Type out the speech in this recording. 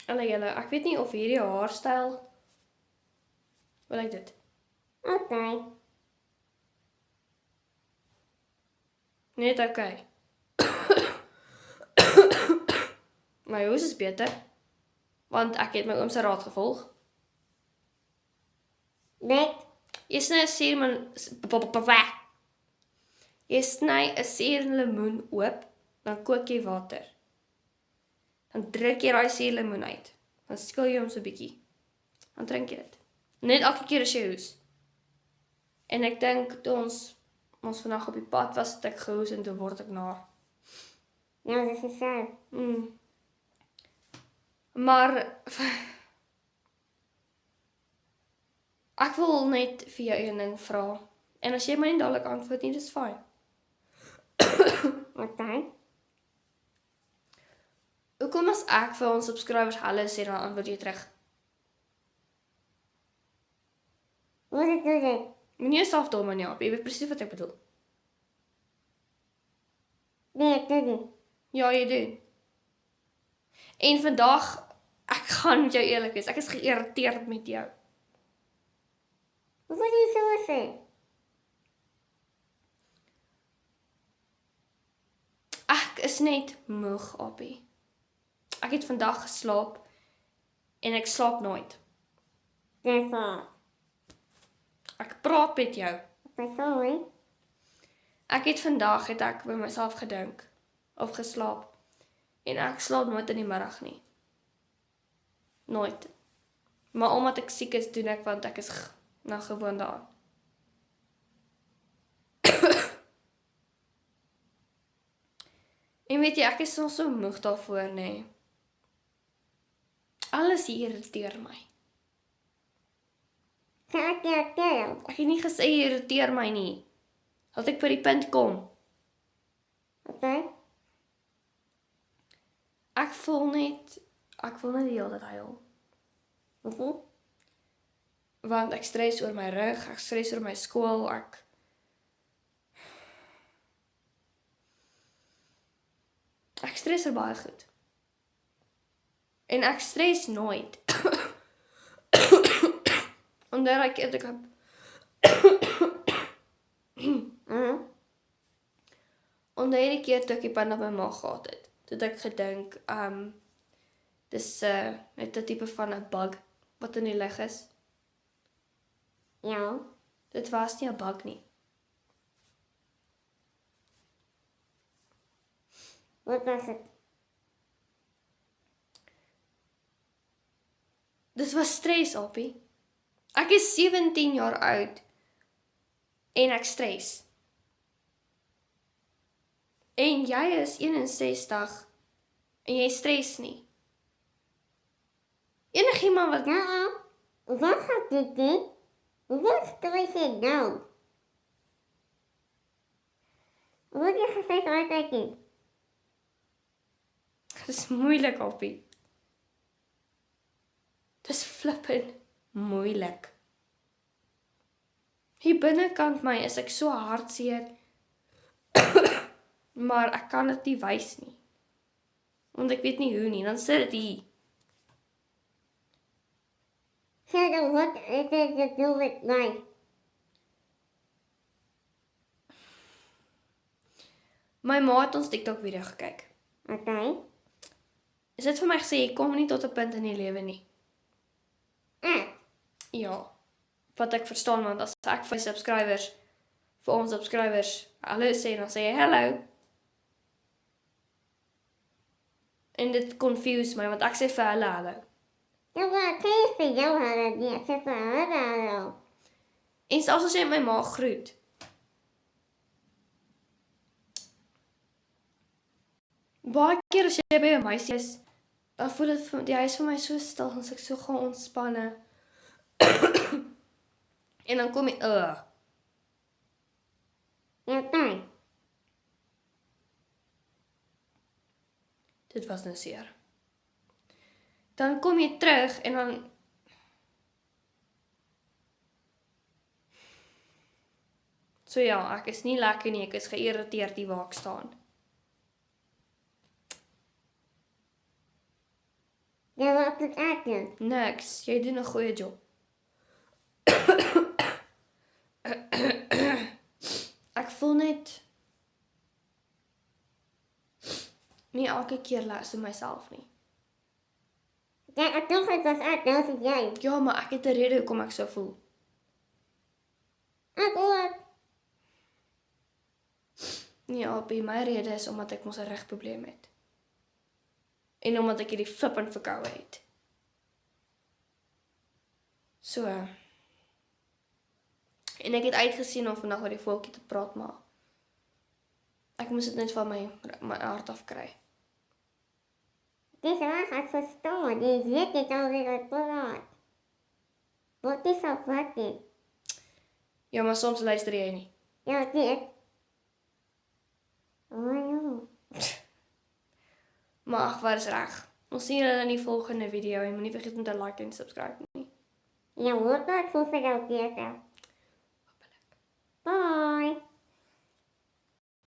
Hallo julle, ek weet nie of hierdie haarstyl, hoe lyk dit? Okay. Net okay. My hoes is beter, want ek het my oom se raad gevolg. Net. Jy sny 'n suurlemoen oop, dan kook jy water. Dan druk jy daai suurlemoen uit. Dan skil jy hom so bietjie. Dan drink jy dit. Net elke keer as jy hoes. En ek dink toe ons vandag op die pad was, het ek gehoes en toe word ek naar. Ja, dis is so. Maar ek wil net vir jou een ding vra. En as jy my nie dadelik antwoord nie, dis fyn. Okay. Hoekom as ek vir ons subscribers hallo sê, dan antwoord jy terug? Wat is dit? Moenie jouself dom aan jou op, jy weet presies wat ek bedoel. Nee, ek doen nie. Ja, jy doen. En vandag, ek gaan met jou eerlik wees, ek is geïrriteerd met jou. Wat wil jy so sê? Ek is net moeg, Appie. Ek het vandag geslaap en ek slaap nooit. Dis waar. Ek praat met jou. Okay, sorry. Ek het by myself gedink of geslaap en ek slaap nooit in die middag nie. Nooit. Maar omdat ek siek is, doen ek want ek is nou gewoon daaraan. En weet jy, ek is so moeg daarvoor, nee. Alles hier irriteer my. Sê ek jou. Ek het nie gesê jy irriteer my nie. Laat ek by die punt kom. Okay. Ek voel net die hele tyd huil. Want ek stres oor my rug, ek stres oor my skool, ek stres oor baie goed. En ek stres nooit. Omdat ek Onder hierdie keer toe ek die pyn op my maag gehad het, toe het ek gedink, dis net 'n tipe van 'n bug wat in die lug is. Ja. Dit was nie 'n bug nie. Wat was dit? Dit was stres, Appie. Ek is 17 jaar oud en ek stres. En jy is 61 en jy stres nie. Enigiemand wat Ja. Wat gaat dit doen? Wat stres jy nou? Wat jy gesê altyd doen? dis moeilik, Appie. Dis flippend moeilik. Hier binnekant my is ek so hartseer. Maar ek kan dit nie wys nie. Want ek weet nie hoe nie, dan sit dit hier. Sê dan wat het dit te doen met my? My ma het ons TikTok video gekyk. Okay. Is dit vir my gesê, jy kom nie tot 'n punt in die lewe nie? Ja. Wat ek verstaan, want as ek vir ons subscribers, hallo sê, dan sê jy hello. En dit confuse my, want ek sê vir hulle hallo. Ja, maar kan jy vir jou halen nie? Ek sê vir hulle. En selfs as jy my ma groet. Baie keer as jy by 'n meisie is, dan voel dit, hy is vir my so stil, en ek so gaan ontspanne. En dan kom jy, Ja, nee. dit was nou seer. Dan kom jy terug en dan so ja, ek is nie lekker nie, ek is geïrriteerd hier waar ek staan. Ja, wat moet ek doen? Niks, jy doen 'n goeie job. Ek voel net nie elke keer luister myself nie. Ja, ek dink dit was ek, nou is dit jy. Ja, maar ek het 'n rede hoekom ek so voel. Ek ook. Ja, by my rede is omdat ek mos 'n rugprobleem het. En omdat ek hierdie flippend verkoue het. So. En ek het uitgesien om vandag met die voeltjie te praat, maar ek moes dit net van my hart af kry. Dis reg, ek verstaan. Jy weet dit alweer wat praat. Wat is al wat nie? Ja, maar soms luister jy nie. Ja, ek weet. Oh ja. Maar ag, wat is reg. Ons sien julle in die volgende video en moenie vergeet om te like en subscribe nie. Ja, wat ek voel vir jou keer.